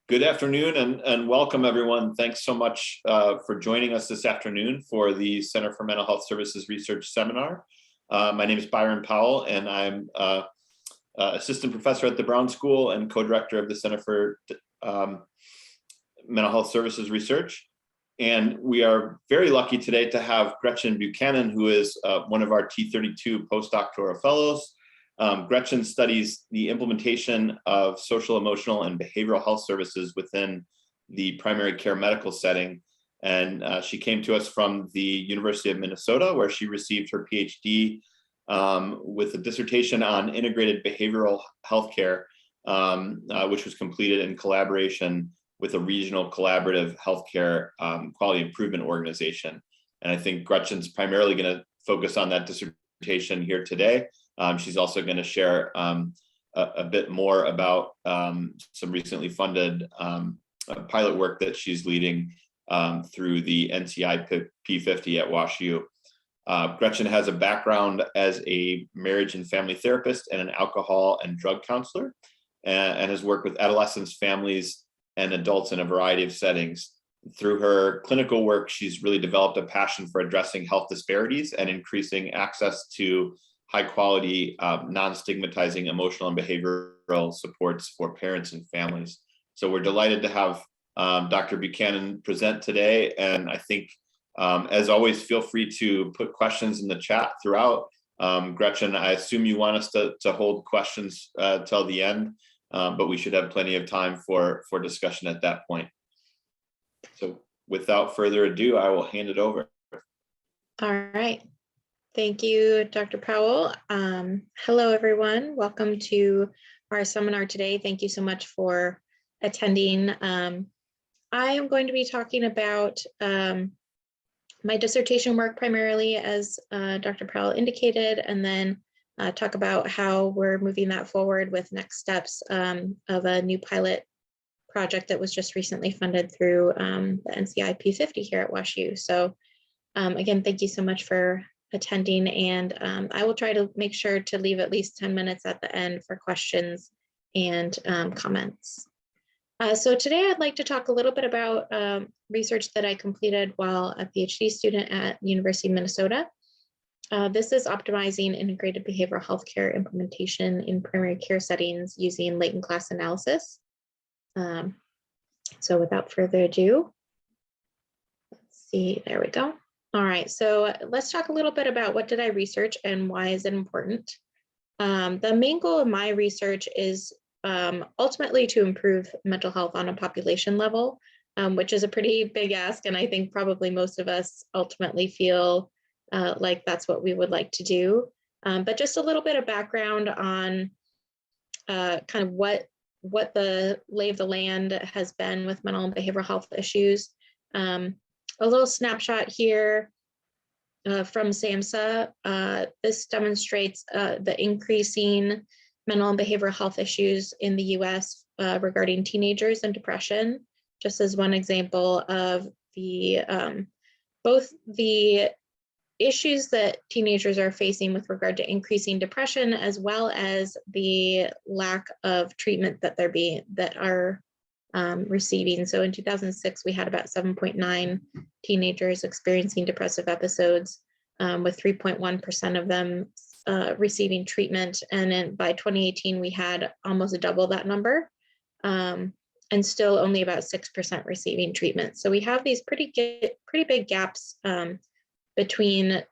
Good afternoon and welcome everyone. Thanks so much for joining us this afternoon for the Center for Mental Health Services Research Seminar. My name is Byron Powell and I'm assistant professor at the Brown School and co-director of the Center for Mental Health Services Research. And we are very lucky today to have Gretchen Buchanan, who is one of our T32 postdoctoral fellows. Gretchen studies the implementation of social, emotional, and behavioral health services within the primary care medical setting. And she came to us from the University of Minnesota, where she received her PhD with a dissertation on integrated behavioral healthcare, which was completed in collaboration with a regional collaborative healthcare quality improvement organization. And I think Gretchen's primarily going to focus on that dissertation here today. She's also going to share a bit more about some recently funded pilot work that she's leading through the NCI P50 at WashU. Gretchen has a background as a marriage and family therapist and an alcohol and drug counselor, and has worked with adolescents, families, and adults in a variety of settings. Through her clinical work, she's really developed a passion for addressing health disparities and increasing access to high quality, non-stigmatizing emotional and behavioral supports for parents and families. So we're delighted to have Dr. Buchanan present today. And I think, as always, feel free to put questions in the chat throughout. Gretchen, I assume you want us to hold questions till the end, but we should have plenty of time for discussion at that point. So without further ado, I will hand it over. All right. Thank you, Dr. Powell. Hello, everyone. Welcome to our seminar today. Thank you so much for attending. I am going to be talking about my dissertation work primarily, as Dr. Powell indicated, and then talk about how we're moving that forward with next steps of a new pilot project that was just recently funded through the NCI P50 here at WashU. So again, thank you so much for attending, and I will try to make sure to leave at least 10 minutes at the end for questions and comments. So today I'd like to talk a little bit about research that I completed while a PhD student at the University of Minnesota. This is optimizing integrated behavioral healthcare implementation in primary care settings using latent class analysis. So without further ado, let's see, there we go. All right, so let's talk a little bit about what did I research and why is it important. The main goal of my research is ultimately to improve mental health on a population level, which is a pretty big ask, and I think probably most of us ultimately feel like that's what we would like to do. But just a little bit of background on kind of what the lay of the land has been with mental and behavioral health issues. A little snapshot here from SAMHSA. This demonstrates the increasing mental and behavioral health issues in the US regarding teenagers and depression, just as one example of the both the issues that teenagers are facing with regard to increasing depression, as well as the lack of treatment that are receiving. So in 2006, we had about 7.9 teenagers experiencing depressive episodes, with 3.1% of them receiving treatment. And then by 2018, we had almost double that number, and still only about 6% receiving treatment. So we have these pretty big gaps between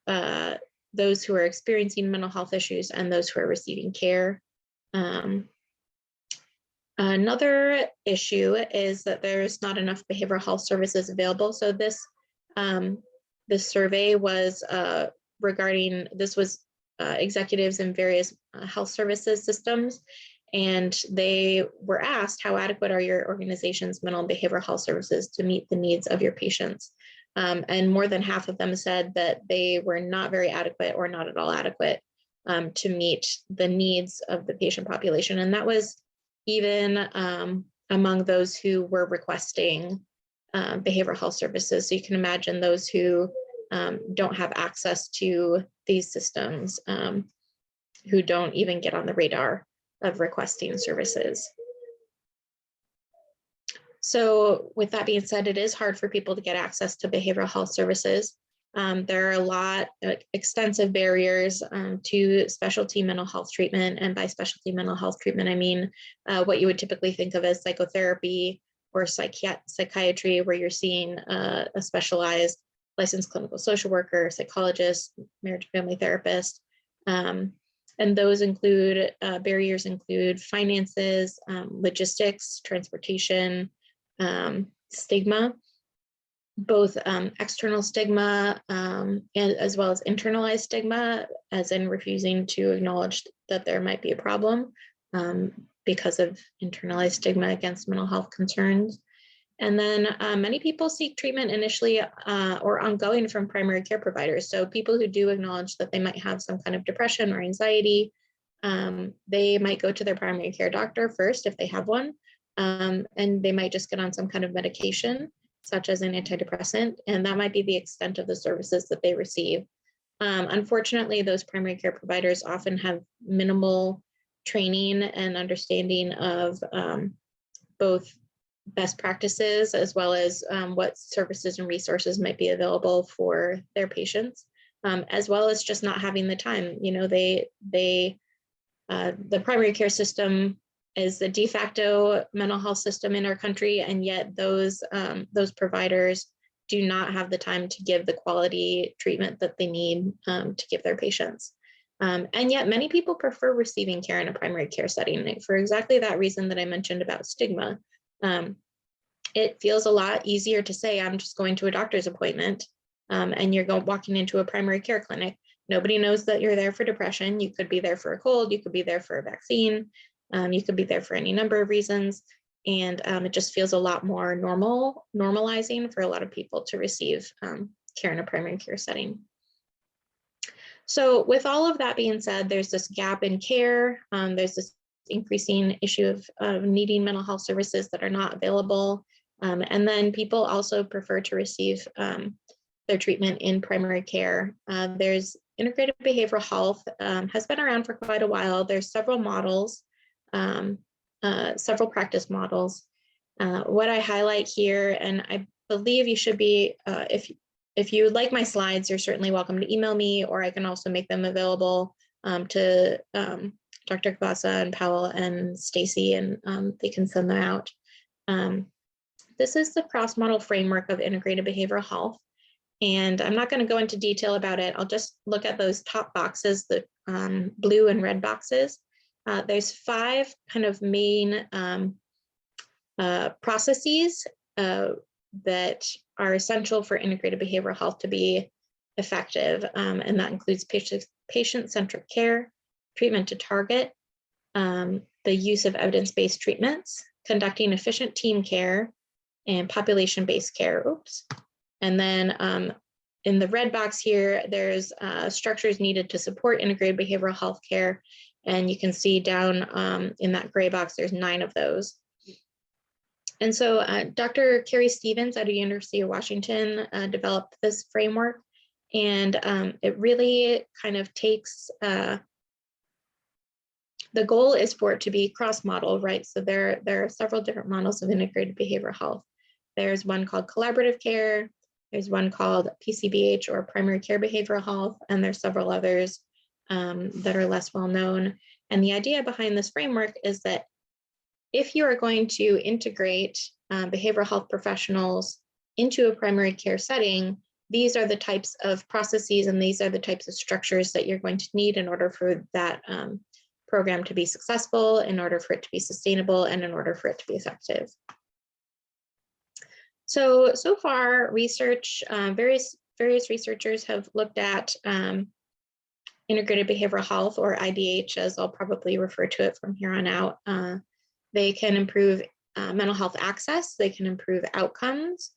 those who are experiencing mental health issues and those who are receiving care. Another issue is that there's not enough behavioral health services available. So this survey was regarding, this was executives in various health services systems, and they were asked, how adequate are your organization's mental and behavioral health services to meet the needs of your patients? And more than half of them said that they were not very adequate or not at all adequate to meet the needs of the patient population. And that was even among those who were requesting behavioral health services. So you can imagine those who don't have access to these systems, who don't even get on the radar of requesting services. So with that being said, it is hard for people to get access to behavioral health services. There are a lot extensive barriers to specialty mental health treatment. And by specialty mental health treatment, I mean what you would typically think of as psychotherapy or psychiatry, where you're seeing a specialized licensed clinical social worker, psychologist, marriage and family therapist. And those include, barriers include finances, logistics, transportation, stigma, both external stigma and as well as internalized stigma, as in refusing to acknowledge that there might be a problem because of internalized stigma against mental health concerns. And then many people seek treatment initially or ongoing from primary care providers. So people who do acknowledge that they might have some kind of depression or anxiety, they might go to their primary care doctor first if they have one, and they might just get on some kind of medication, such as an antidepressant, and that might be the extent of the services that they receive. Unfortunately, those primary care providers often have minimal training and understanding of both best practices as well as what services and resources might be available for their patients, as well as just not having the time. You know, the primary care system is the de facto mental health system in our country, and yet those providers do not have the time to give the quality treatment that they need to give their patients. And yet many people prefer receiving care in a primary care setting for exactly that reason that I mentioned about stigma. It feels a lot easier to say, I'm just going to a doctor's appointment, and you're walking into a primary care clinic. Nobody knows that you're there for depression. You could be there for a cold, you could be there for a vaccine, you could be there for any number of reasons. And it just feels a lot more normalizing for a lot of people to receive care in a primary care setting. So with all of that being said, there's this gap in care. There's this increasing issue of needing mental health services that are not available. And then people also prefer to receive their treatment in primary care. There's integrated behavioral health has been around for quite a while. There's several models, several practice models. What I highlight here, and I believe you should be, if you would like my slides, you're certainly welcome to email me, or I can also make them available to Dr. Kvasa and Powell and Stacy, and they can send them out. This is the cross-model framework of integrated behavioral health. And I'm not going to go into detail about it. I'll just look at those top boxes, the blue and red boxes. There's 5 kind of main processes that are essential for integrated behavioral health to be effective. And that includes patient-centric care, treatment to target, the use of evidence-based treatments, conducting efficient team care, and population-based care. Oops. And then in the red box here, there's structures needed to support integrated behavioral health care. And you can see down in that gray box, there's 9 of those. And so Dr. Carrie Stevens at the University of Washington developed this framework. And it really kind of takes, the goal is for it to be cross-model, right? So there are several different models of integrated behavioral health. There's one called collaborative care. There's one called PCBH, or primary care behavioral health, and there's several others that are less well known. And the idea behind this framework is that if you are going to integrate behavioral health professionals into a primary care setting, these are the types of processes and these are the types of structures that you're going to need in order for that program to be successful, in order for it to be sustainable, and in order for it to be effective. So far, research, various researchers have looked at integrated behavioral health, or IBH, as I'll probably refer to it from here on out. They can improve mental health access. They can improve outcomes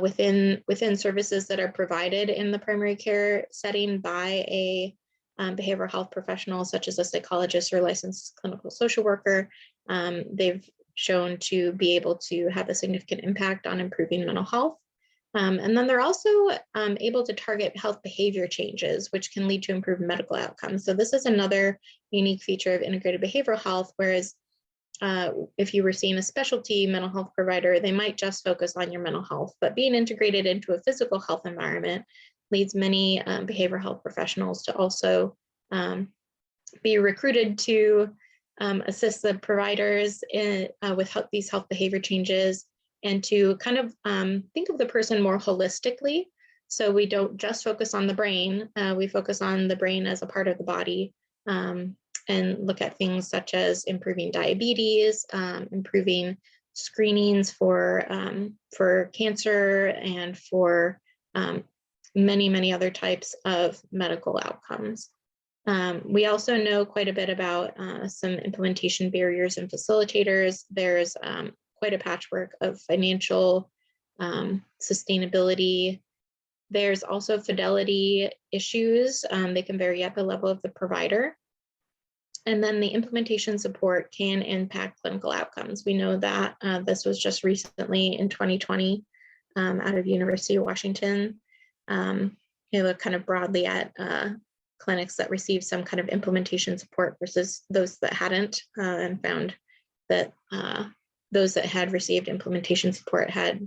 within services that are provided in the primary care setting by a behavioral health professional, such as a psychologist or licensed clinical social worker. They've shown to be able to have a significant impact on improving mental health. And then they're also able to target health behavior changes, which can lead to improved medical outcomes. So this is another unique feature of integrated behavioral health, whereas if you were seeing a specialty mental health provider, they might just focus on your mental health, but being integrated into a physical health environment leads many behavioral health professionals to also be recruited to assist the providers with these health behavior changes, and to kind of think of the person more holistically. So we don't just focus on the brain, we focus on the brain as a part of the body, and look at things such as improving diabetes, improving screenings for cancer, and for many, many other types of medical outcomes. We also know quite a bit about some implementation barriers and facilitators. There's quite a patchwork of financial sustainability. There's also fidelity issues. They can vary at the level of the provider. And then the implementation support can impact clinical outcomes. We know that this was just recently in 2020 out of University of Washington. They look kind of broadly at clinics that received some kind of implementation support versus those that hadn't, and found that those that had received implementation support had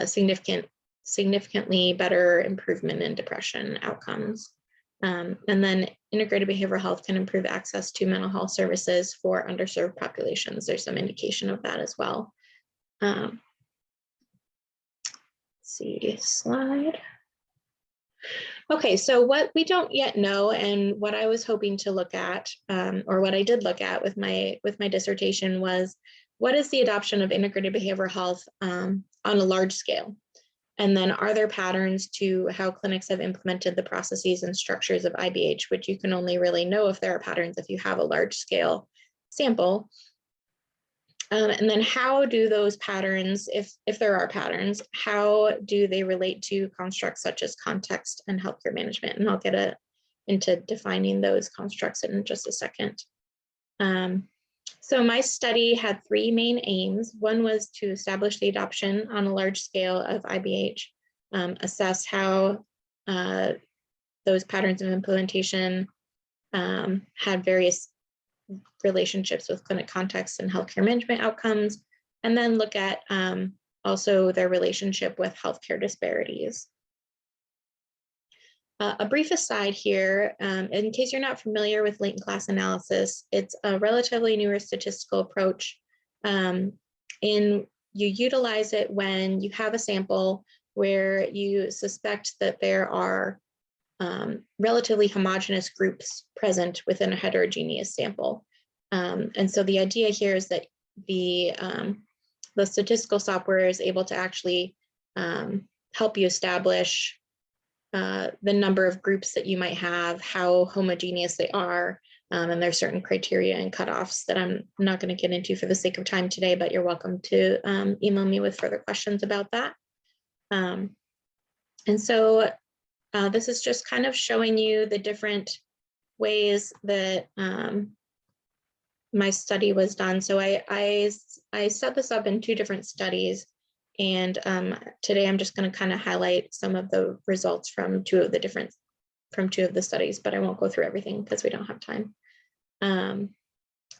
significantly better improvement in depression outcomes. And then integrated behavioral health can improve access to mental health services for underserved populations. There's some indication of that as well. Let's see, slide. Okay, so what we don't yet know, and what I was hoping to look at, or what I did look at with my dissertation, was what is the adoption of integrated behavioral health on a large scale? And then are there patterns to how clinics have implemented the processes and structures of IBH, which you can only really know if there are patterns if you have a large scale sample. And then how do those patterns, if there are patterns, how do they relate to constructs such as context and healthcare management? And I'll get into defining those constructs in just a second. So my study had three main aims. One was to establish the adoption on a large scale of IBH, assess how those patterns of implementation had various relationships with clinic contexts and healthcare management outcomes, and then look at also their relationship with healthcare disparities. A brief aside here, in case you're not familiar with latent class analysis, it's a relatively newer statistical approach, and you utilize it when you have a sample where you suspect that there are relatively homogeneous groups present within a heterogeneous sample. And so the idea here is that the statistical software is able to actually help you establish the number of groups that you might have, how homogeneous they are, and there's certain criteria and cutoffs that I'm not going to get into for the sake of time today, but you're welcome to email me with further questions about that. And so this is just kind of showing you the different ways that my study was done. So I set this up in two different studies. And today I'm just going to kind of highlight some of the results from two of the studies, but I won't go through everything because we don't have time.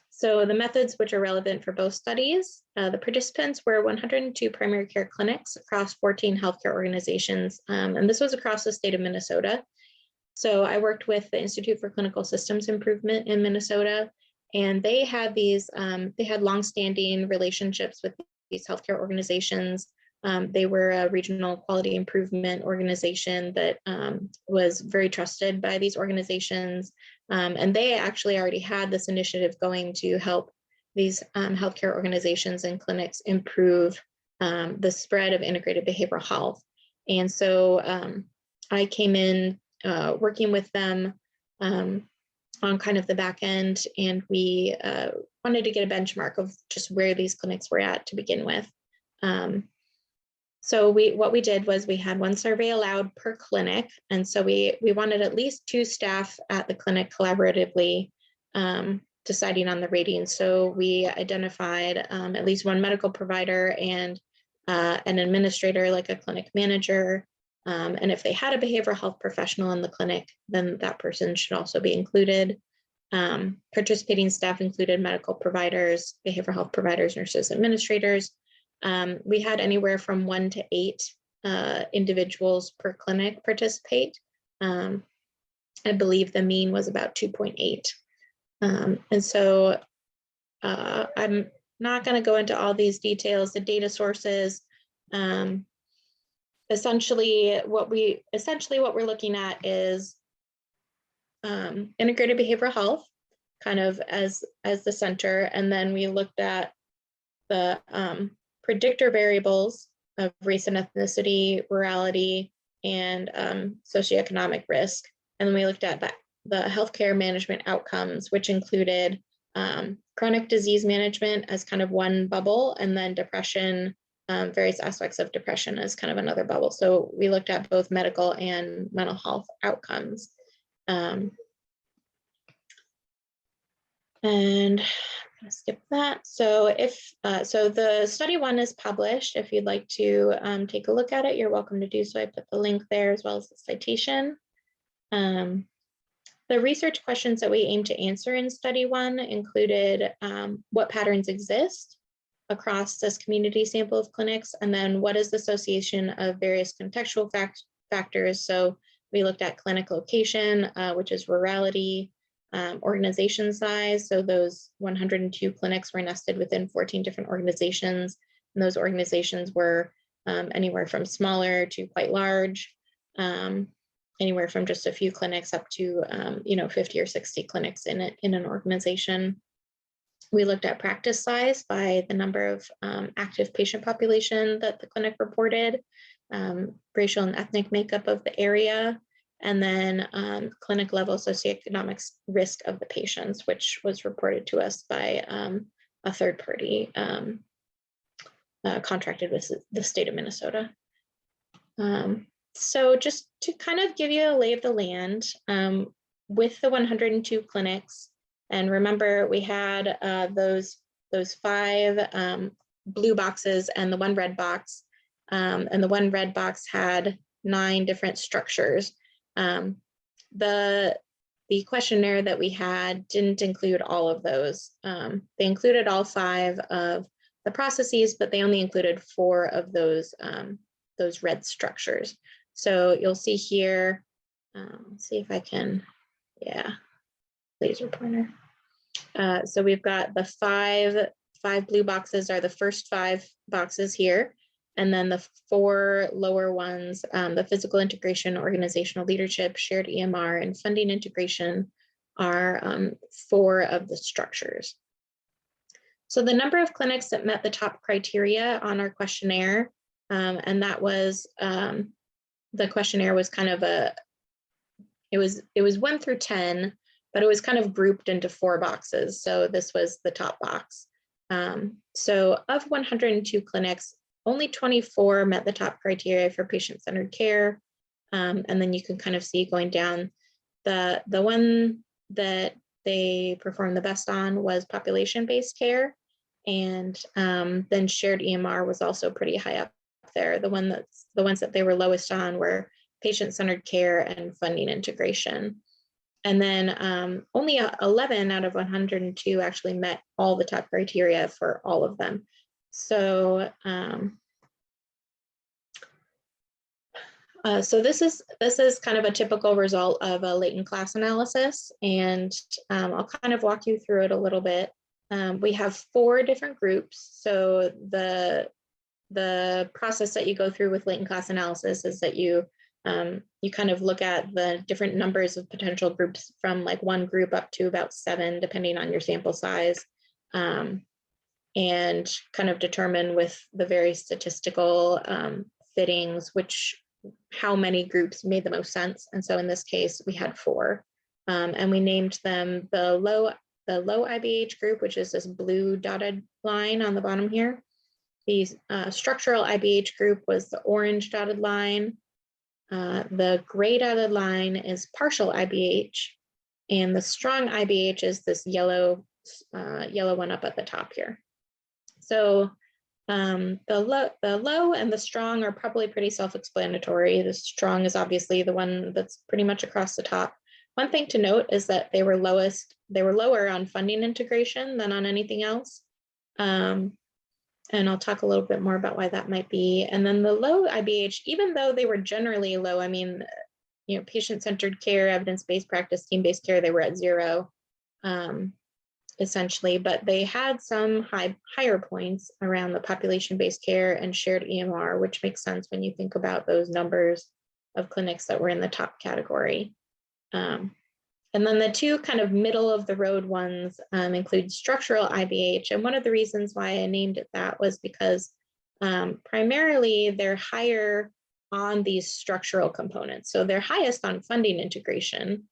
So the methods which are relevant for both studies, the participants were 102 primary care clinics across 14 healthcare organizations, and this was across the state of Minnesota. So I worked with the Institute for Clinical Systems Improvement in Minnesota, and they had longstanding relationships with these healthcare organizations. They were a regional quality improvement organization that was very trusted by these organizations. And they actually already had this initiative going to help these healthcare organizations and clinics improve the spread of integrated behavioral health. And so I came in working with them on kind of the back end, and we wanted to get a benchmark of just where these clinics were at to begin with. So what we did was we had one survey allowed per clinic, and so we wanted at least 2 staff at the clinic collaboratively deciding on the rating. So we identified at least one medical provider and an administrator, like a clinic manager. And if they had a behavioral health professional in the clinic, then that person should also be included. Participating staff included medical providers, behavioral health providers, nurses, administrators. We had anywhere from 1 to 8 individuals per clinic participate. I believe the mean was about 2.8. And so I'm not going to go into all these details, the data sources. Essentially what we're looking at is integrated behavioral health kind of as the center. And then we looked at the predictor variables of race and ethnicity, rurality, and socioeconomic risk. And then we looked at the healthcare management outcomes, which included chronic disease management as kind of one bubble, and then depression, various aspects of depression as kind of another bubble. So we looked at both medical and mental health outcomes. And I'm gonna skip that. So so the study 1 is published. If you'd like to take a look at it, you're welcome to do so. I put the link there as well as the citation. The research questions that we aim to answer in study 1 included what patterns exist across this community sample of clinics, and then what is the association of various contextual factors. So we looked at clinic location, which is rurality, organization size. So those 102 clinics were nested within 14 different organizations, and those organizations were anywhere from smaller to quite large, anywhere from just a few clinics up to 50 or 60 clinics in an organization. We looked at practice size by the number of active patient population that the clinic reported, racial and ethnic makeup of the area, and then clinic level socioeconomic risk of the patients, which was reported to us by a third party contracted with the state of Minnesota. So just to kind of give you a lay of the land, with the 102 clinics, and remember we had those 5 blue boxes and the 1 red box, and the 1 red box had 9 different structures. The questionnaire that we had didn't include all of those. They included all 5 of the processes, but they only included 4 of those red structures. So you'll see here, let's see if I can, laser pointer. So we've got the 5 blue boxes are the first 5 boxes here. And then the 4 lower ones, the physical integration, organizational leadership, shared EMR, and funding integration are 4 of the structures. So the number of clinics that met the top criteria on our questionnaire, and that was, the questionnaire was kind of it was 1 through 10, but it was kind of grouped into 4 boxes. So this was the top box. So of 102 clinics, only 24 met the top criteria for patient-centered care. And then you can kind of see going down, the one that they performed the best on was population-based care. And then shared EMR was also pretty high up there. The ones that they were lowest on were patient-centered care and funding integration. And then only 11 out of 102 actually met all the top criteria for all of them. So, so this is kind of a typical result of a latent class analysis, and I'll kind of walk you through it a little bit. We have 4 different groups. So the process that you go through with latent class analysis is that you kind of look at the different numbers of potential groups from like 1 group up to about 7, depending on your sample size, and kind of determine with the various statistical fittings how many groups made the most sense. And so in this case, we had 4, and we named them the low IBH group, which is this blue dotted line on the bottom here. The structural IBH group was the orange dotted line. The gray dotted line is partial IBH, and the strong IBH is this yellow one up at the top here. So the low and the strong are probably pretty self-explanatory. The strong is obviously the one that's pretty much across the top. One thing to note is that they were lower on funding integration than on anything else. And I'll talk a little bit more about why that might be. And then the low IBH, even though they were generally low, I mean, patient-centered care, evidence-based practice, team-based care, they were at 0, essentially, but they had some higher points around the population-based care and shared EMR, which makes sense when you think about those numbers of clinics that were in the top category. And then the two kind of middle of the road ones include structural IBH. And one of the reasons why I named it that was because primarily they're higher on these structural components. So they're highest on funding integration,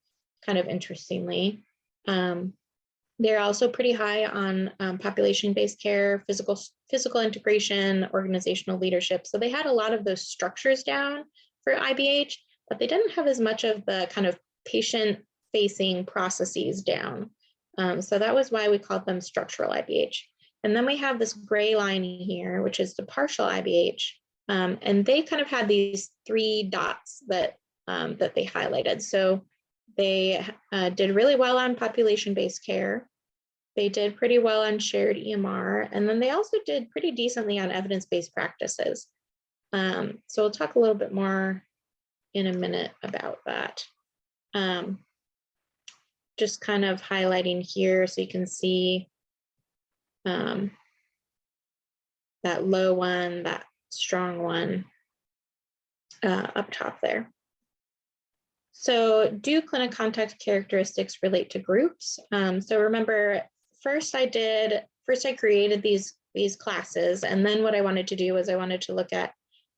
kind of interestingly. They're also pretty high on population-based care, physical integration, organizational leadership. So they had a lot of those structures down for IBH, but they didn't have as much of the kind of patient-facing processes down. So that was why we called them structural IBH. And then we have this gray line here, which is the partial IBH. And they kind of had these 3 dots that they highlighted. So they did really well on population-based care. They did pretty well on shared EMR. And then they also did pretty decently on evidence-based practices. So we'll talk a little bit more in a minute about that. Just kind of highlighting here so you can see that low one, that strong one up top there. So do clinic context characteristics relate to groups? So remember, first I created these classes, and then what I wanted to do was I wanted to look at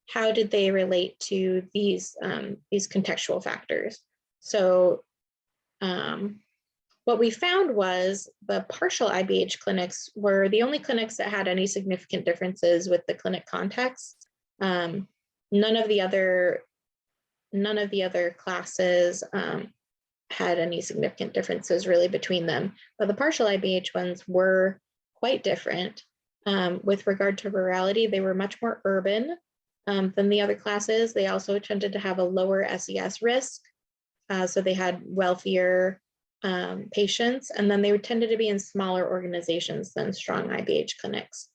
how did they relate to these contextual factors. So what we found was the partial IBH clinics were the only clinics that had any significant differences with the clinic context. None of the other classes had any significant differences really between them, but the partial IBH ones were quite different. With regard to rurality, they were much more urban than the other classes. They also tended to have a lower SES risk, so they had wealthier patients, and then they tended to be in smaller organizations than strong IBH clinics.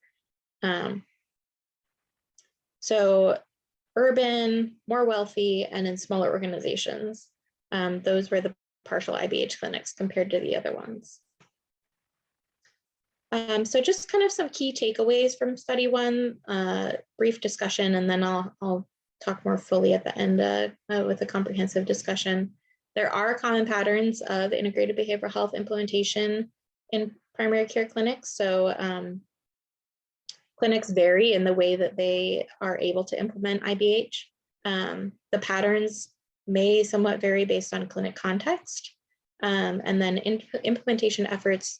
So urban, more wealthy, and in smaller organizations. Those were the partial IBH clinics compared to the other ones. So just kind of some key takeaways from study 1, brief discussion, and then I'll talk more fully at the end with a comprehensive discussion. There are common patterns of integrated behavioral health implementation in primary care clinics. So clinics vary in the way that they are able to implement IBH. The patterns may somewhat vary based on clinic context. And then implementation efforts,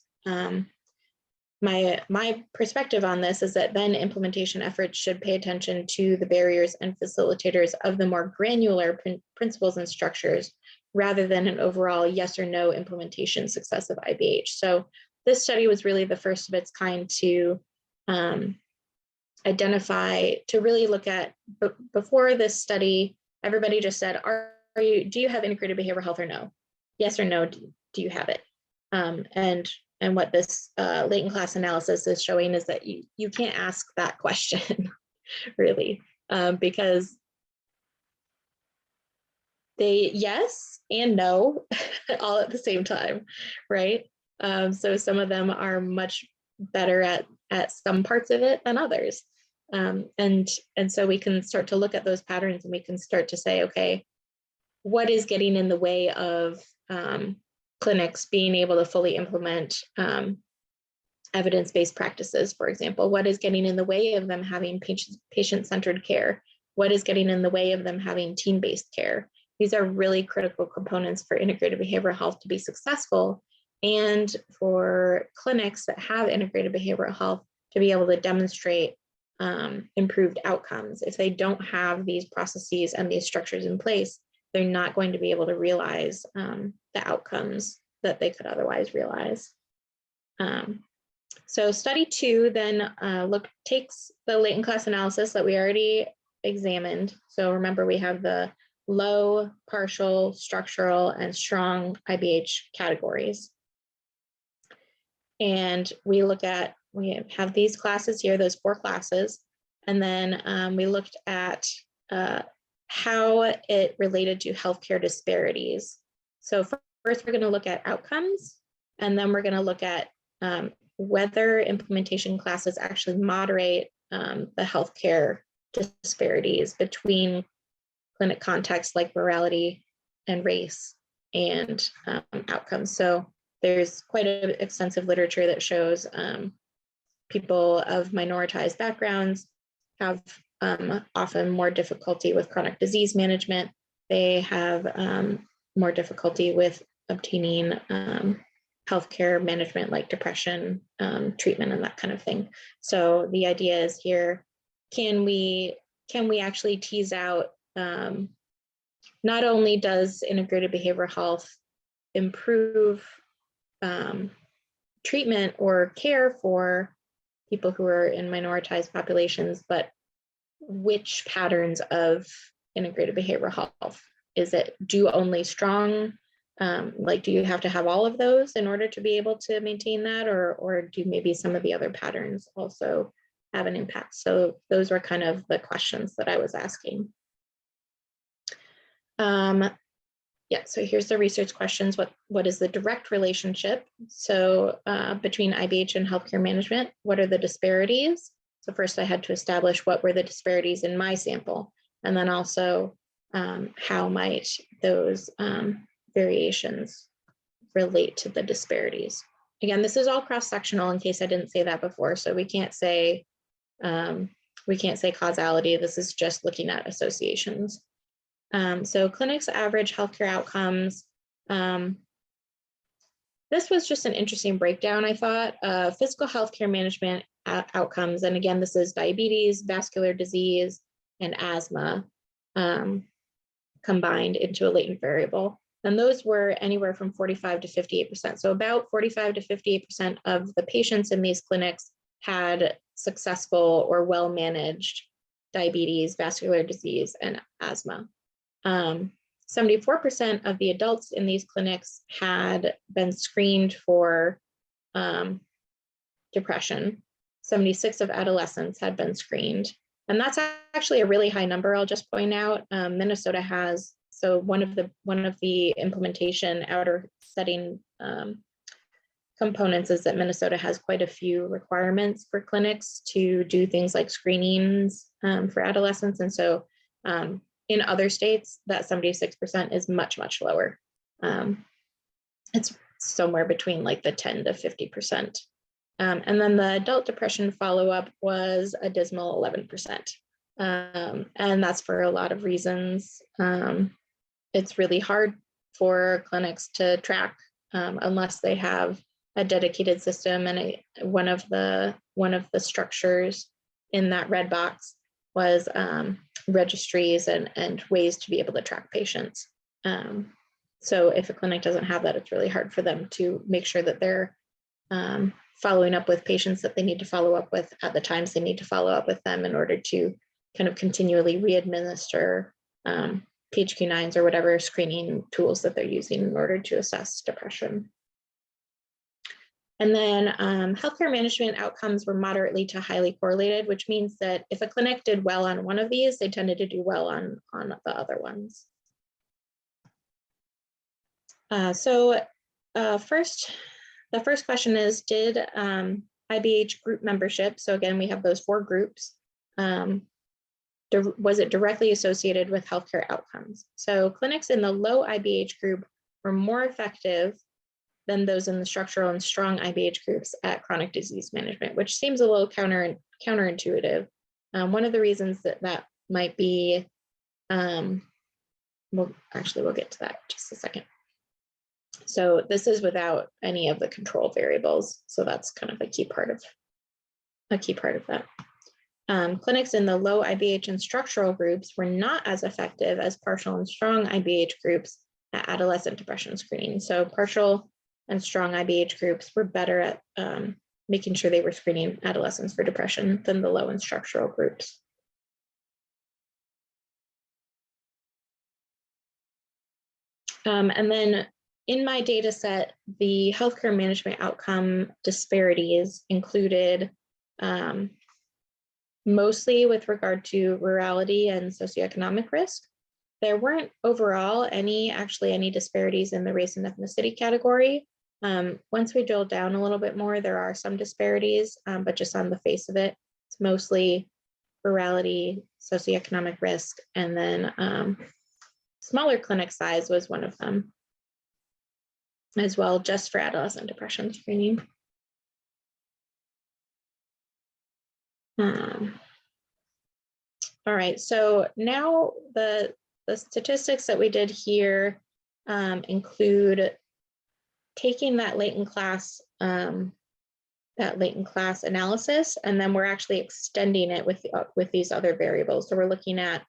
my perspective on this is that then implementation efforts should pay attention to the barriers and facilitators of the more granular principles and structures, rather than an overall yes or no implementation success of IBH. So this study was really the first of its kind to identify, to really look at, before this study, everybody just said, do you have integrated behavioral health or no? Yes or no, do you have it? And what this latent class analysis is showing is that you can't ask that question, really, because they yes and no all at the same time, right? So some of them are much better at some parts of it than others. And so we can start to look at those patterns, and we can start to say, okay, what is getting in the way of clinics being able to fully implement evidence-based practices, for example? What is getting in the way of them having patient-centered care? What is getting in the way of them having team-based care? These are really critical components for integrated behavioral health to be successful, and for clinics that have integrated behavioral health to be able to demonstrate improved outcomes. If they don't have these processes and these structures in place, they're not going to be able to realize the outcomes that they could otherwise realize. So study 2 then takes the latent class analysis that we already examined. So remember, we have the low, partial, structural, and strong IBH categories. And we have these classes here, those 4 classes, and then we looked at how it related to healthcare disparities. So first, we're going to look at outcomes, and then we're going to look at whether implementation classes actually moderate the healthcare disparities between clinic contexts like morality and race and outcomes. So there's quite an extensive literature that shows people of minoritized backgrounds have often more difficulty with chronic disease management. They have more difficulty with obtaining healthcare management like depression, treatment, and that kind of thing. So the idea is here, can we actually tease out, not only does integrated behavioral health improve treatment or care for people who are in minoritized populations, but which patterns of integrated behavioral health? Is it do only strong, like do you have to have all of those in order to be able to maintain that, or do maybe some of the other patterns also have an impact? So those were kind of the questions that I was asking. Yeah, so here's the research questions. What is the direct relationship? So between IBH and healthcare management, what are the disparities? So first I had to establish what were the disparities in my sample, and then also how might those variations relate to the disparities. Again, this is all cross-sectional in case I didn't say that before. So we can't say causality. This is just looking at associations. So clinics average healthcare outcomes. This was just an interesting breakdown, I thought. Physical healthcare management outcomes, and again, this is diabetes, vascular disease, and asthma combined into a latent variable. And those were anywhere from 45 to 58%. So about 45 to 58% of the patients in these clinics had successful or well-managed diabetes, vascular disease, and asthma. 74% of the adults in these clinics had been screened for depression. 76 of adolescents had been screened. And that's actually a really high number, I'll just point out. Minnesota has, so one of the implementation outer setting components is that Minnesota has quite a few requirements for clinics to do things like screenings for adolescents. And so in other states, that 76% is much, much lower. It's somewhere between like the 10 to 50%. And then the adult depression follow-up was a dismal 11%. And that's for a lot of reasons. It's really hard for clinics to track unless they have a dedicated system. And one of the structures in that red box was registries and ways to be able to track patients. So if a clinic doesn't have that, it's really hard for them to make sure that they're following up with patients that they need to follow up with at the times they need to follow up with them in order to kind of continually re-administer PHQ-9s or whatever screening tools that they're using in order to assess depression. And then healthcare management outcomes were moderately to highly correlated, which means that if a clinic did well on one of these, they tended to do well on the other ones. The first question is, did IBH group membership, so again, we have those 4 groups, was it directly associated with healthcare outcomes? So clinics in the low IBH group were more effective than those in the structural and strong IBH groups at chronic disease management, which seems a little counterintuitive. One of the reasons that might be, we'll get to that in just a second. So this is without any of the control variables. So that's kind of a key part of that. Clinics in the low IBH and structural groups were not as effective as partial and strong IBH groups at adolescent depression screening. So partial and strong IBH groups were better at making sure they were screening adolescents for depression than the low and structural groups. And then in my data set, the healthcare management outcome disparities included mostly with regard to rurality and socioeconomic risk. There weren't overall any disparities in the race and ethnicity category. Once we drill down a little bit more, there are some disparities, but just on the face of it, it's mostly rurality, socioeconomic risk, and then smaller clinic size was one of them as well, just for adolescent depression screening. All right, so now the statistics that we did here include taking that latent class analysis, and then we're actually extending it with these other variables. So we're looking at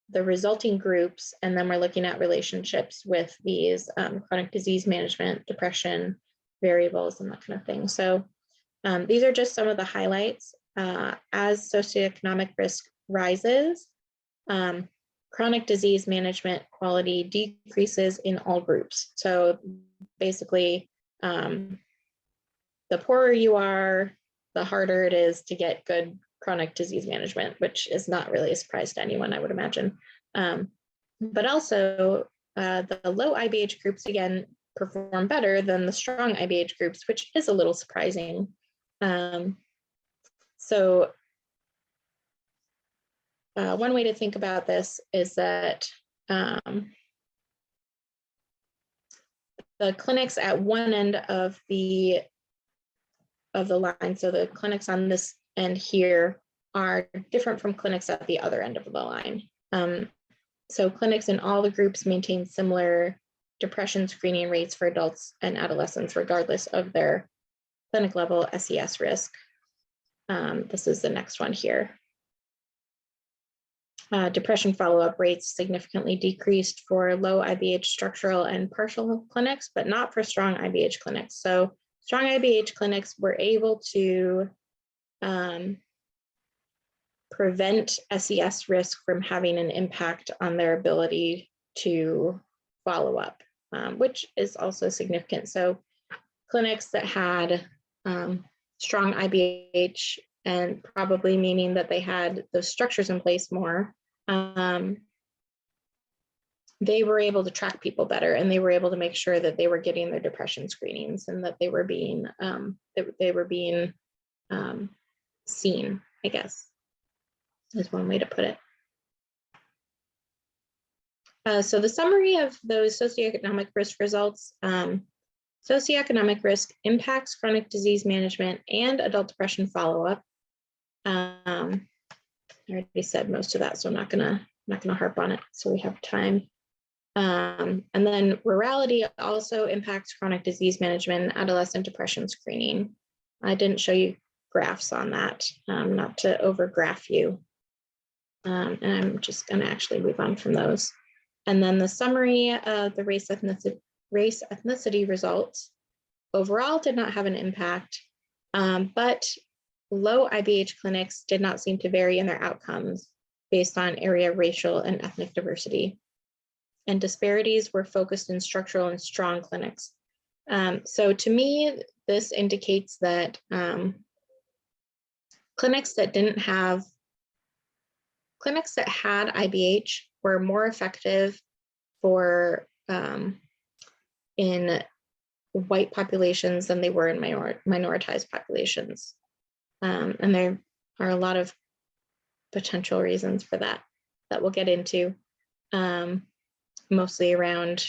the resulting groups, and then we're looking at relationships with these chronic disease management, depression variables, and that kind of thing. So these are just some of the highlights. As socioeconomic risk rises, chronic disease management quality decreases in all groups. So basically, the poorer you are, the harder it is to get good chronic disease management, which is not really a surprise to anyone, I would imagine. But also, the low IBH groups, again, perform better than the strong IBH groups, which is a little surprising. So one way to think about this is that the clinics at one end of the line, so the clinics on this end here are different from clinics at the other end of the line. So clinics in all the groups maintain similar depression screening rates for adults and adolescents, regardless of their clinic level SES risk. This is the next one here. Depression follow-up rates significantly decreased for low IBH structural and partial clinics, but not for strong IBH clinics. So strong IBH clinics were able to prevent SES risk from having an impact on their ability to follow up, which is also significant. So clinics that had strong IBH, and probably meaning that they had those structures in place more, they were able to track people better, and they were able to make sure that they were getting their depression screenings and that they were being seen, I guess, is one way to put it. So the summary of those socioeconomic risk results: socioeconomic risk impacts chronic disease management and adult depression follow-up. I already said most of that, so I'm not gonna harp on it, so we have time. And then rurality also impacts chronic disease management and adolescent depression screening. I didn't show you graphs on that, not to overgraph you. And I'm just gonna actually move on from those. And then the summary of the race ethnicity results overall did not have an impact, but low IBH clinics did not seem to vary in their outcomes based on area, racial, and ethnic diversity. And disparities were focused in structural and strong clinics. So to me, this indicates that clinics that had IBH were more effective for in white populations than they were in minoritized populations. And there are a lot of potential reasons for that we'll get into, mostly around,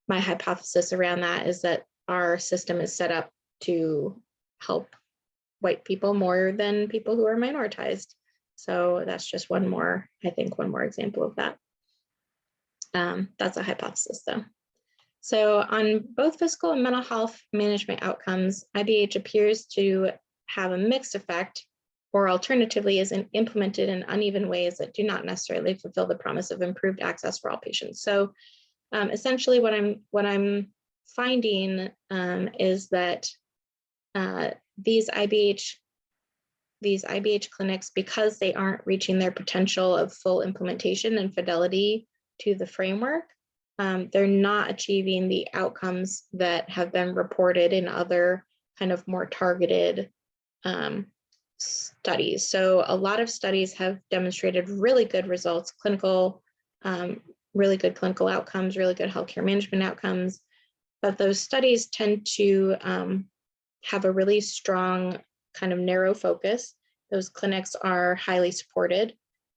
my hypothesis around that is that our system is set up to help white people more than people who are minoritized. So that's just one more example of that. That's a hypothesis though. So on both physical and mental health management outcomes, IBH appears to have a mixed effect, or alternatively is implemented in uneven ways that do not necessarily fulfill the promise of improved access for all patients. So essentially what I'm finding is that these IBH these IBH clinics, because they aren't reaching their potential of full implementation and fidelity to the framework, they're not achieving the outcomes that have been reported in other kind of more targeted studies. So a lot of studies have demonstrated really good results, really good clinical outcomes, really good healthcare management outcomes, but those studies tend to have a really strong kind of narrow focus. Those clinics are highly supported,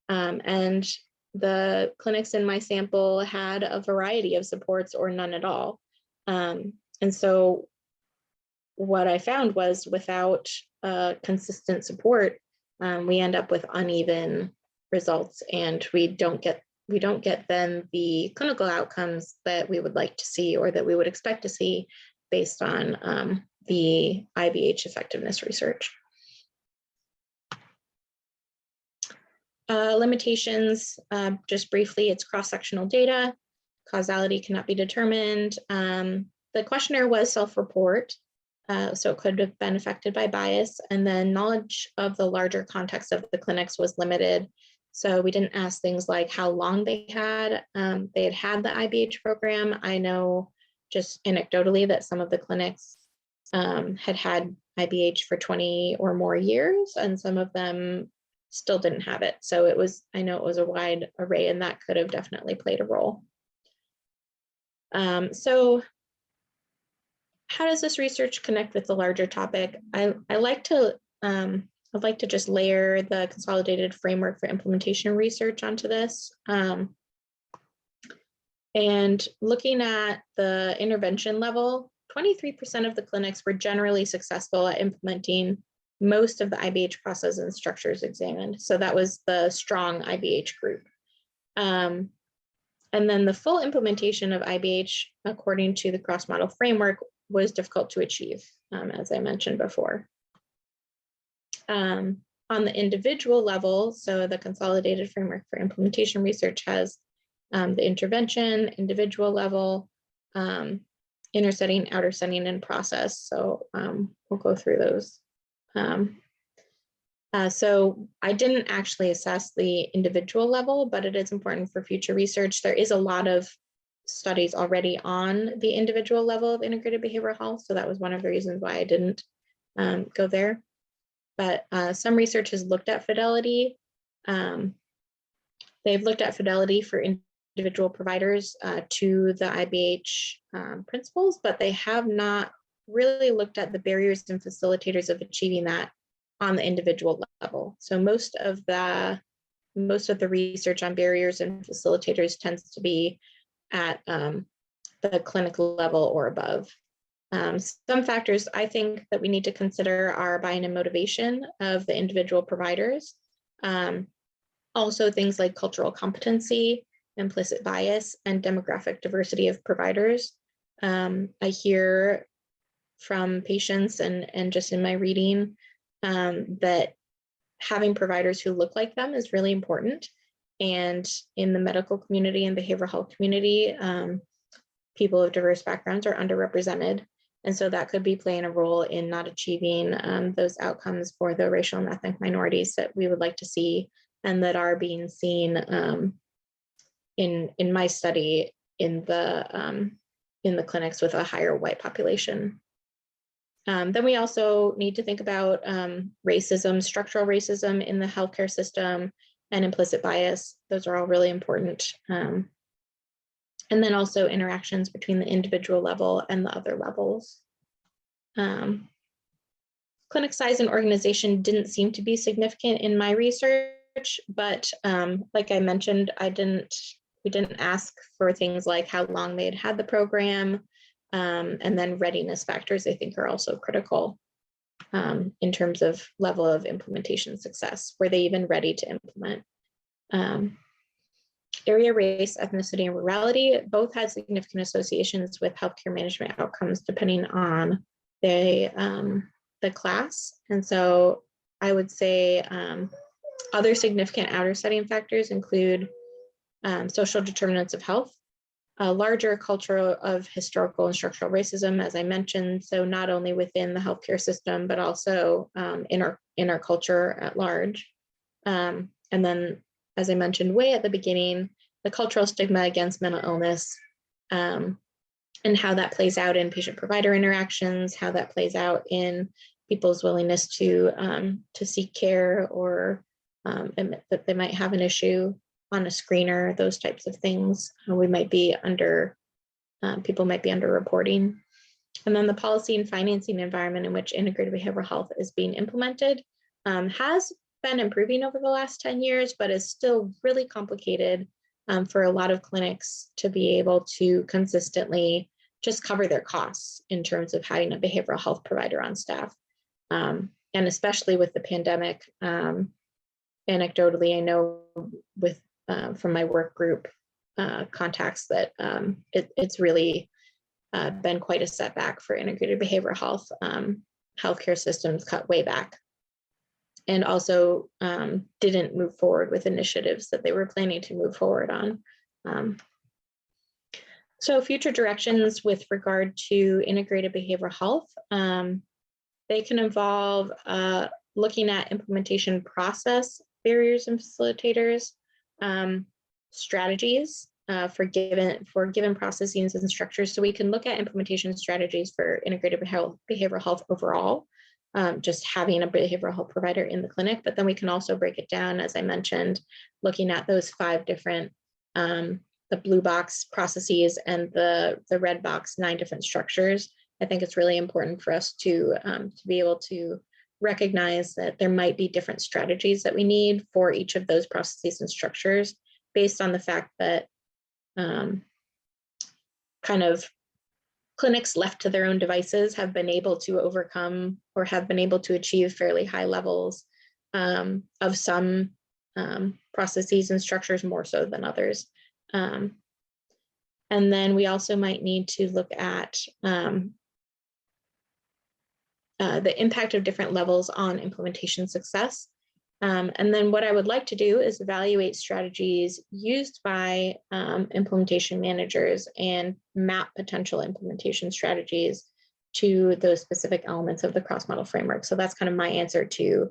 and the clinics in my sample had a variety of supports or none at all. And so what I found was, without consistent support, we end up with uneven results, and we don't get then the clinical outcomes that we would like to see or that we would expect to see based on the IBH effectiveness research. Limitations, just briefly, it's cross-sectional data. Causality cannot be determined. The questionnaire was self-report, so it could have been affected by bias, and then knowledge of the larger context of the clinics was limited. So we didn't ask things like how long they had the IBH program. I know just anecdotally that some of the clinics had IBH for 20 or more years, and some of them still didn't have it. So I know it was a wide array, and that could have definitely played a role. So how does this research connect with the larger topic? I'd like to just layer the consolidated framework for implementation research onto this. And looking at the intervention level, 23% of the clinics were generally successful at implementing most of the IBH process and structures examined. So that was the strong IBH group. And then the full implementation of IBH, according to the cross-model framework, was difficult to achieve, as I mentioned before. On the individual level, so the consolidated framework for implementation research has the intervention, individual level, inner setting, outer setting, and process. So we'll go through those. So I didn't actually assess the individual level, but it is important for future research. There is a lot of studies already on the individual level of integrated behavioral health. So that was one of the reasons why I didn't go there. But some research has looked at fidelity. They've looked at fidelity for individual providers to the IBH principles, but they have not really looked at the barriers and facilitators of achieving that on the individual level. So most of the research on barriers and facilitators tends to be at the clinical level or above. Some factors I think that we need to consider are buy-in and motivation of the individual providers. Also things like cultural competency, implicit bias, and demographic diversity of providers. I hear from patients and just in my reading that having providers who look like them is really important. And in the medical community and behavioral health community, people of diverse backgrounds are underrepresented. And so that could be playing a role in not achieving those outcomes for the racial and ethnic minorities that we would like to see and that are being seen in my study in the clinics with a higher white population. Then we also need to think about racism, structural racism in the healthcare system, and implicit bias. Those are all really important. And then also interactions between the individual level and the other levels. Clinic size and organization didn't seem to be significant in my research, but like I mentioned, we didn't ask for things like how long they had the program, and then readiness factors I think are also critical in terms of level of implementation success. Were they even ready to implement? Area, race, ethnicity, and rurality both had significant associations with healthcare management outcomes depending on the class. And so I would say other significant outer setting factors include social determinants of health, a larger culture of historical and structural racism, as I mentioned. So not only within the healthcare system, but also in our culture at large. And then, as I mentioned way at the beginning, the cultural stigma against mental illness, and how that plays out in patient-provider interactions, how that plays out in people's willingness to seek care or admit that they might have an issue on a screener, those types of things. We might be under, people might be underreporting. And then the policy and financing environment in which integrated behavioral health is being implemented has been improving over the last 10 years, but is still really complicated for a lot of clinics to be able to consistently just cover their costs in terms of having a behavioral health provider on staff. And especially with the pandemic, anecdotally, I know from my work group contacts that it's really been quite a setback for integrated behavioral health. Healthcare systems cut way back and also didn't move forward with initiatives that they were planning to move forward on. So future directions with regard to integrated behavioral health, they can involve looking at implementation process barriers and facilitators, strategies for given processes and structures. So we can look at implementation strategies for integrated behavioral health overall, just having a behavioral health provider in the clinic, but then we can also break it down, as I mentioned, looking at those 5 different, the blue box processes and the red box 9 different structures. I think it's really important for us to be able to recognize that there might be different strategies that we need for each of those processes and structures based on the fact that kind of clinics left to their own devices have been able to overcome or have been able to achieve fairly high levels of some processes and structures more so than others. And then we also might need to look at the impact of different levels on implementation success. And then what I would like to do is evaluate strategies used by implementation managers and map potential implementation strategies to those specific elements of the cross-model framework. So that's kind of my answer to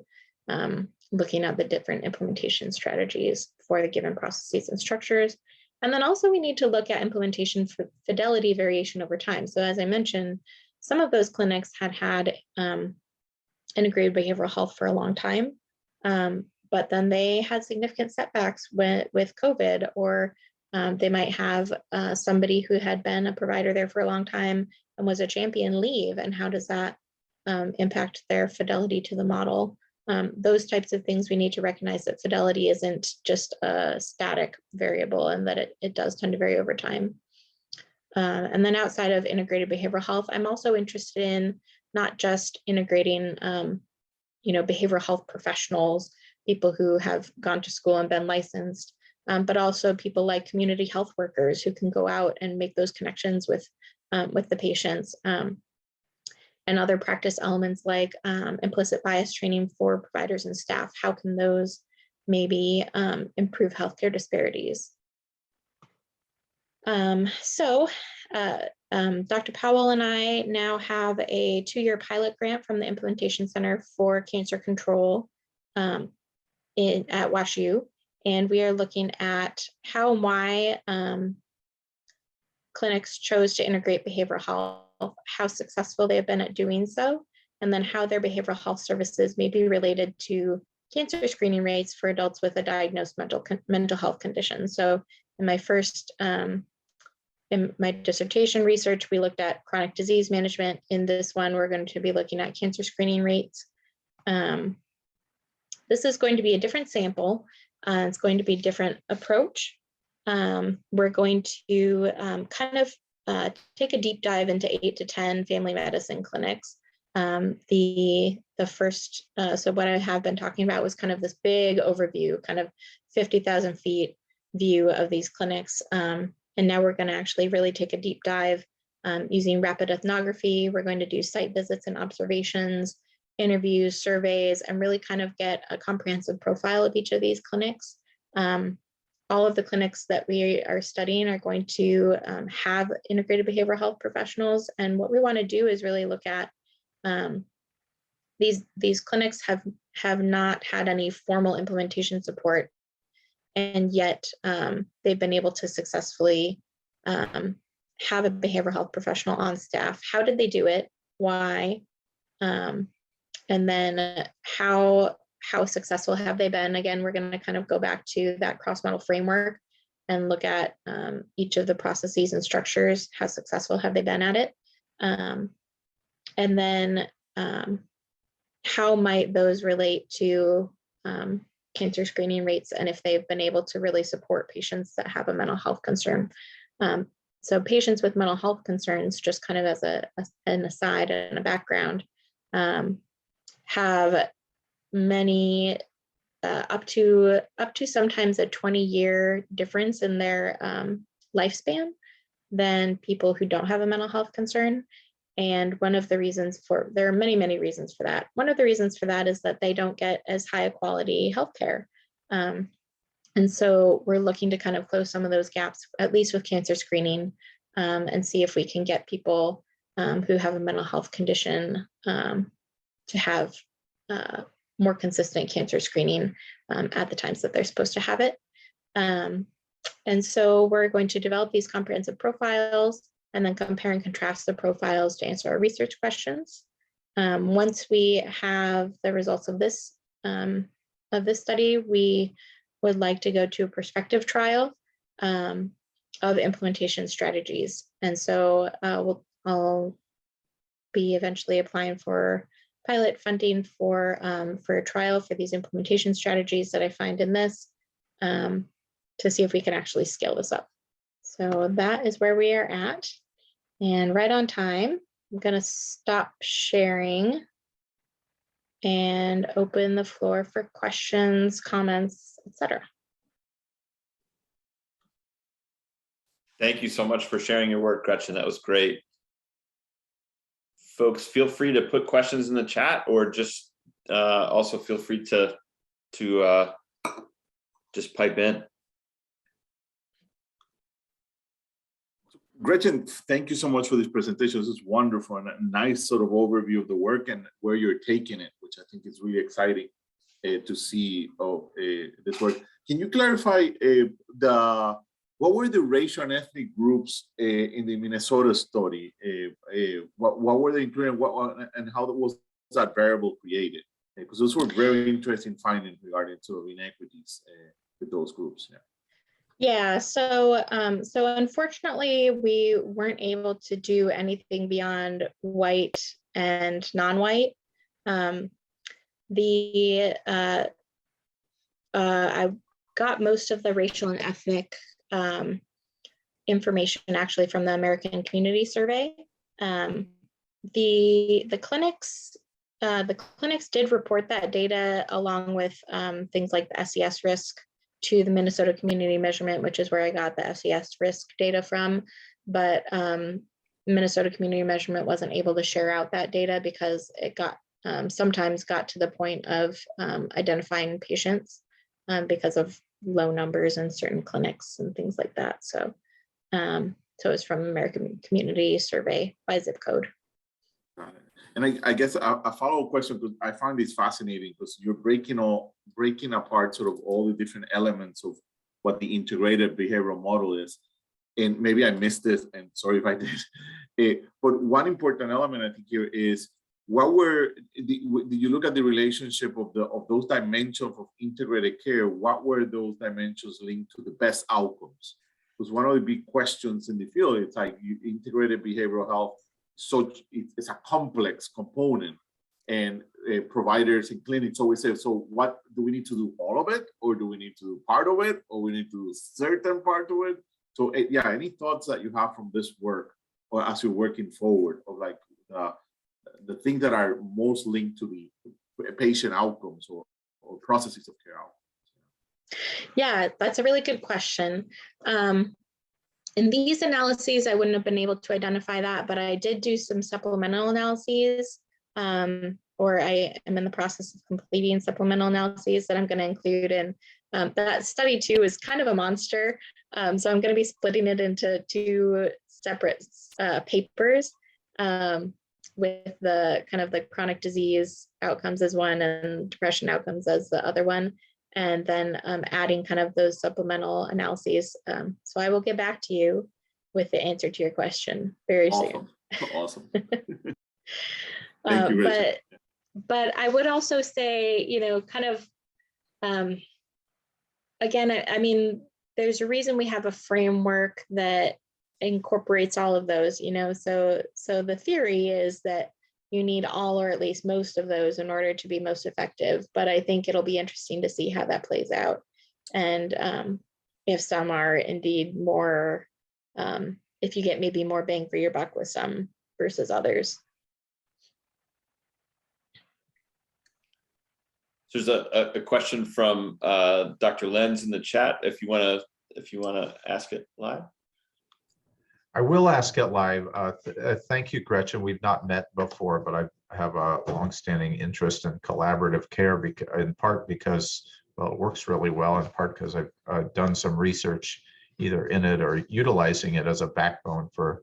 looking at the different implementation strategies for the given processes and structures. And then also we need to look at implementation for fidelity variation over time. So as I mentioned, some of those clinics had integrated behavioral health for a long time, but then they had significant setbacks with COVID, or they might have somebody who had been a provider there for a long time and was a champion leave, and how does that impact their fidelity to the model? Those types of things we need to recognize that fidelity isn't just a static variable and that it does tend to vary over time. And then outside of integrated behavioral health, I'm also interested in not just integrating behavioral health professionals, people who have gone to school and been licensed, but also people like community health workers who can go out and make those connections with the patients, and other practice elements like implicit bias training for providers and staff. How can those maybe improve healthcare disparities? So Dr. Powell and I now have a 2-year pilot grant from the Implementation Center for Cancer Control at WashU, and we are looking at how and why clinics chose to integrate behavioral health, how successful they have been at doing so, and then how their behavioral health services may be related to cancer screening rates for adults with a diagnosed mental health condition. So in my first in my dissertation research, we looked at chronic disease management. In this one, we're going to be looking at cancer screening rates. This is going to be a different sample. It's going to be a different approach. We're going to kind of take a deep dive into 8 to 10 family medicine clinics. The first, so what I have been talking about was kind of this big overview, kind of 50,000 feet view of these clinics. And now we're going to actually really take a deep dive using rapid ethnography. We're going to do site visits and observations, interviews, surveys, and really kind of get a comprehensive profile of each of these clinics. all of the clinics that we are studying are going to have integrated behavioral health professionals. And what we want to do is really look at these clinics have not had any formal implementation support, and yet they've been able to successfully have a behavioral health professional on staff. How did they do it? Why? And then how successful have they been? Again, we're going to kind of go back to that cross-model framework and look at each of the processes and structures. How successful have they been at it? And then how might those relate to cancer screening rates, and if they've been able to really support patients that have a mental health concern. So patients with mental health concerns, just kind of as an aside and a background, have many up to sometimes a 20-year difference in their lifespan than people who don't have a mental health concern. And one of the reasons there are many reasons for that. One of the reasons for that is that they don't get as high a quality healthcare. And so we're looking to kind of close some of those gaps, at least with cancer screening, and see if we can get people who have a mental health condition to have more consistent cancer screening at the times that they're supposed to have it. And so we're going to develop these comprehensive profiles and then compare and contrast the profiles to answer our research questions. Once we have the results of this study, we would like to go to a prospective trial of implementation strategies. And so I'll be eventually applying for pilot funding for a trial for these implementation strategies that I find in this to see if we can actually scale this up. So that is where we are at. And right on time, I'm going to stop sharing and open the floor for questions, comments, etc. Thank you so much for sharing your work, Gretchen. That was great. Folks, feel free to put questions in the chat, or just also feel free to just pipe in. Gretchen, thank you so much for this presentation. This is wonderful and a nice sort of overview of the work and where you're taking it, which I think is really exciting to see this work. Can you clarify what were the racial and ethnic groups in the Minnesota study? What were they including, and how was that variable created? Because those were very interesting findings regarding sort of inequities with those groups. Yeah, so unfortunately, we weren't able to do anything beyond white and non-white. I got most of the racial and ethnic information actually from the American Community Survey. The clinics did report that data along with things like the SES risk to the Minnesota Community Measurement, which is where I got the SES risk data from. But Minnesota Community Measurement wasn't able to share out that data because it sometimes got to the point of identifying patients because of low numbers in certain clinics and things like that. So it's from American Community Survey by zip code. And I guess a follow-up question, because I find this fascinating, because you're breaking apart sort of all the different elements of what the integrated behavioral model is. And maybe I missed this, and sorry if I did. But one important element I think here is, did you look at the relationship of those dimensions of integrated care? What were those dimensions linked to the best outcomes? Because one of the big questions in the field, it's like integrated behavioral health. So it's a complex component, and providers and clinics always say, so what do we need to do, all of it, or do we need to do part of it, or we need to do a certain part of it? So yeah, any thoughts that you have from this work, or as you're working forward, of like the things that are most linked to the patient outcomes or processes of care outcomes? Yeah, that's a really good question. In these analyses, I wouldn't have been able to identify that, but I did do some supplemental analyses, or I am in the process of completing supplemental analyses that I'm going to include in That study too is kind of a monster. So I'm going to be splitting it into two separate papers with the kind of the chronic disease outcomes as one and depression outcomes as the other one. And then adding kind of those supplemental analyses. So I will get back to you with the answer to your question very soon. Awesome. Thank you, Gretchen. But I would also say, you know, kind of, again, I mean, there's a reason we have a framework that incorporates all of those, you know, so the theory is that you need all or at least most of those in order to be most effective. But I think it'll be interesting to see how that plays out. And if some are indeed more, if you get maybe more bang for your buck with some versus others. There's a question from Dr. Lenz in the chat. If you want to ask it live. I will ask it live. Thank you, Gretchen. We've not met before, but I have a longstanding interest in collaborative care, in part because, well, it works really well, in part because I've done some research either in it or utilizing it as a backbone for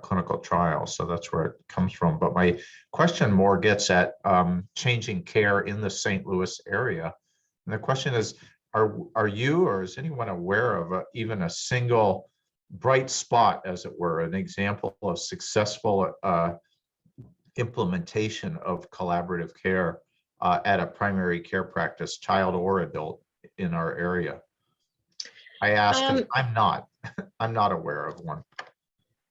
clinical trials. So that's where it comes from. But my question more gets at changing care in the St. Louis area. And the question is, are you or is anyone aware of even a single bright spot, as it were, an example of successful implementation of collaborative care at a primary care practice, child or adult, in our area? I ask because I'm not aware of one.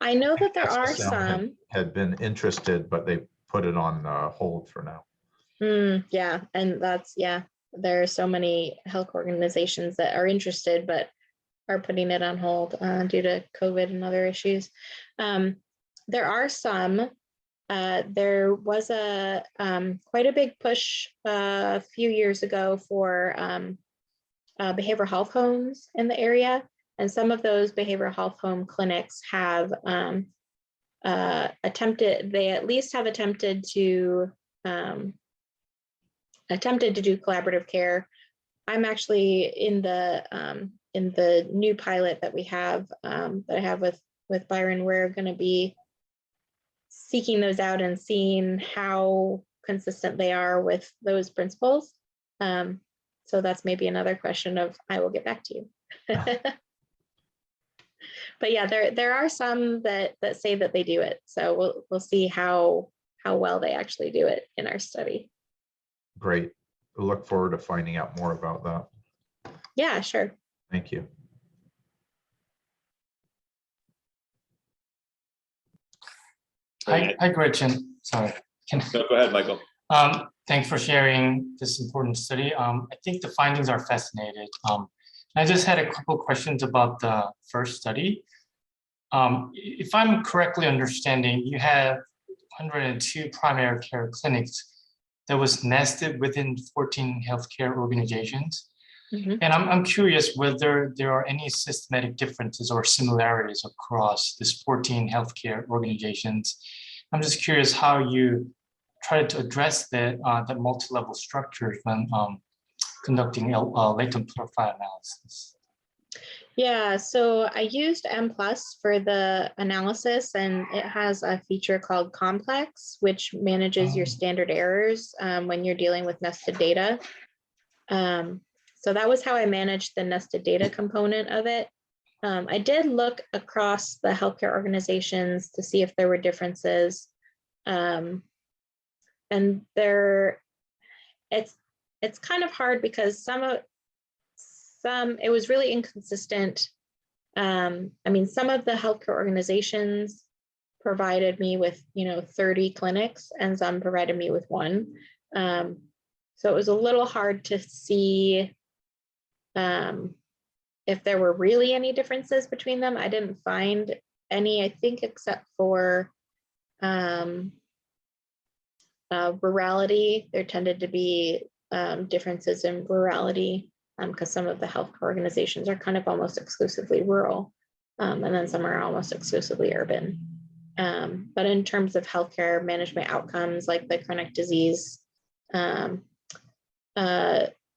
I know that there are some had been interested, but they put it on hold for now. Yeah, and there are so many health organizations that are interested, but are putting it on hold due to COVID and other issues. There are some. There was quite a big push a few years ago for behavioral health homes in the area, and some of those behavioral health home clinics have attempted. They at least have attempted to do collaborative care. I'm actually in the new pilot that we have, that I have with Byron. We're going to be seeking those out and seeing how consistent they are with those principles. So that's maybe another question of, I will get back to you. But yeah, there are some that say that they do it. So we'll see how well they actually do it in our study. Great. I look forward to finding out more about that. Yeah, sure. Thank you. Hi, Gretchen. Sorry. Go ahead, Michael. Thanks for sharing this important study. I think the findings are fascinating. I just had a couple of questions about the first study. If I'm correctly understanding, you have 102 primary care clinics that was nested within 14 healthcare organizations. Mm-hmm. And I'm curious whether there are any systematic differences or similarities across these 14 healthcare organizations. I'm just curious how you try to address the multi-level structures when conducting latent profile analysis. Yeah, so I used M+ for the analysis, and it has a feature called Complex, which manages your standard errors when you're dealing with nested data. So that was how I managed the nested data component of it. I did look across the healthcare organizations to see if there were differences. And it's kind of hard because it was really inconsistent. I mean, some of the healthcare organizations provided me with 30 clinics, and some provided me with 1. So it was a little hard to see if there were really any differences between them. I didn't find any, I think, except for rurality. There tended to be differences in rurality because some of the health organizations are kind of almost exclusively rural, and then some are almost exclusively urban. But in terms of healthcare management outcomes, like the chronic disease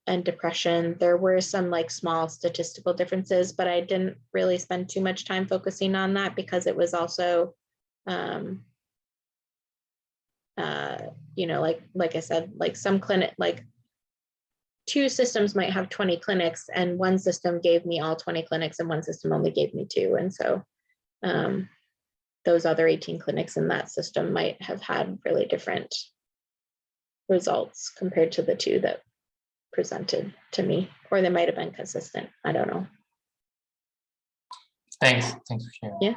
and depression. There were some like small statistical differences, but I didn't really spend too much time focusing on that because it was also, you know, like I said, like some clinic, like 2 systems might have 20 clinics, and one system gave me all 20 clinics and one system only gave me 2. And so those other 18 clinics in that system might have had really different results compared to the 2 that presented to me, or they might have been consistent. I don't know. Thanks for sharing. Yeah.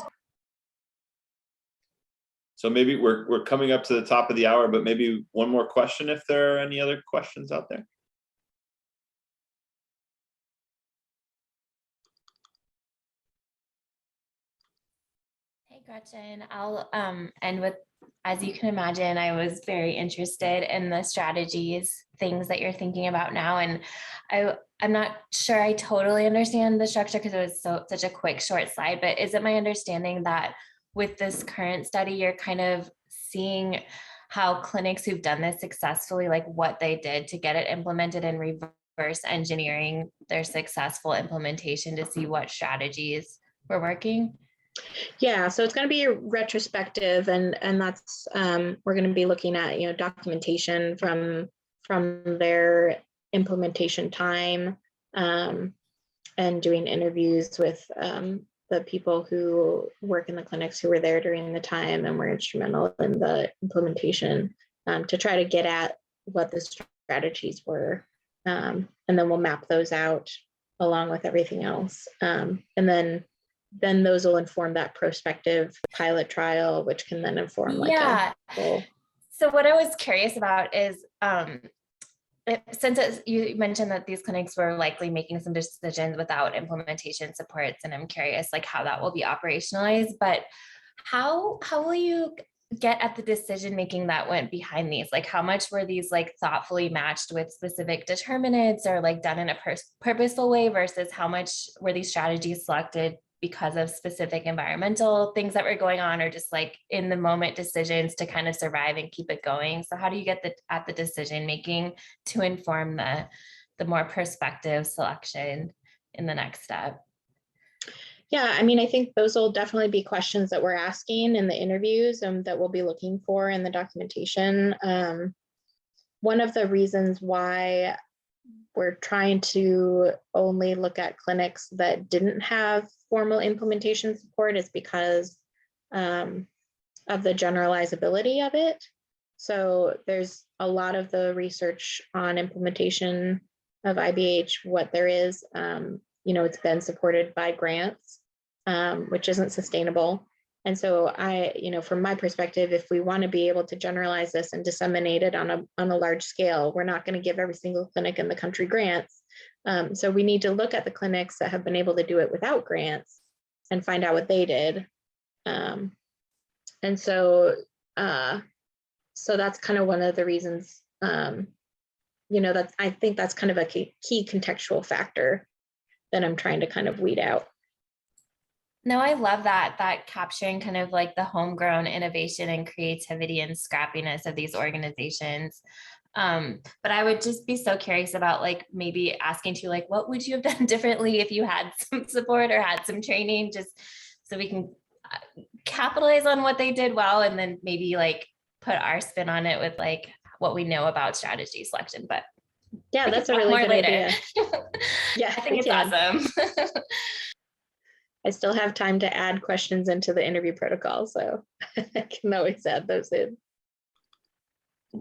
So maybe we're coming up to the top of the hour, but maybe one more question if there are any other questions out there. Hey, Gretchen, I'll end with, as you can imagine, I was very interested in the strategies, things that you're thinking about now. And I'm not sure I totally understand the structure because it was such a quick, short slide, but is it my understanding that with this current study, you're kind of seeing how clinics who've done this successfully, like what they did to get it implemented and reverse engineering their successful implementation to see what strategies were working? Yeah, so it's going to be retrospective, and that's we're going to be looking at, you know, documentation from their implementation time, and doing interviews with the people who work in the clinics who were there during the time and were instrumental in the implementation, to try to get at what the strategies were, and then we'll map those out along with everything else, and then those will inform that prospective pilot trial, which can then inform like So what I was curious about is, since you mentioned that these clinics were likely making some decisions without implementation supports, and I'm curious like how that will be operationalized, but how will you get at the decision making that went behind these? Like how much were these like thoughtfully matched with specific determinants or like done in a purposeful way versus how much were these strategies selected because of specific environmental things that were going on, or just like in the moment decisions to kind of survive and keep it going? So how do you get at the decision making to inform the more prospective selection in the next step? Yeah, I mean, I think those will definitely be questions that we're asking in the interviews and that we'll be looking for in the documentation. One of the reasons why we're trying to only look at clinics that didn't have formal implementation support is because of the generalizability of it. So there's a lot of the research on implementation of IBH, what there is, you know, it's been supported by grants, which isn't sustainable. And so you know, from my perspective, if we want to be able to generalize this and disseminate it on a large scale, we're not going to give every single clinic in the country grants. So we need to look at the clinics that have been able to do it without grants and find out what they did. And so that's kind of one of the reasons, you know, I think that's kind of a key contextual factor that I'm trying to kind of weed out. No, I love that capturing kind of like the homegrown innovation and creativity and scrappiness of these organizations. But I would just be so curious about like maybe asking you like, what would you have done differently if you had some support or had some training, just so we can capitalize on what they did well, and then maybe like put our spin on it with like what we know about strategy selection. But yeah, that's a really good idea. Yeah, I think it's awesome. I still have time to add questions into the interview protocol, so I can always add those in.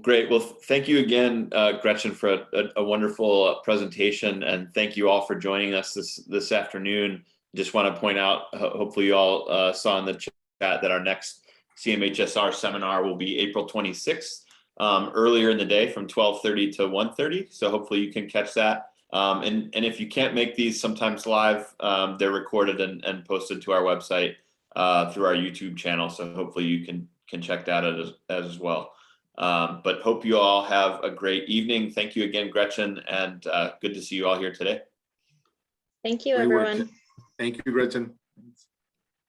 Great. Well, thank you again, Gretchen, for a wonderful presentation, and thank you all for joining us this afternoon. Just want to point out, hopefully you all saw in the chat that our next CMHSR seminar will be April 26th, earlier in the day from 12:30 to 1:30. So hopefully you can catch that. And if you can't make these sometimes live, they're recorded and posted to our website through our YouTube channel. So hopefully you can check that out as well. But hope you all have a great evening. Thank you again, Gretchen, and good to see you all here today. Thank you, everyone. Thank you, Gretchen.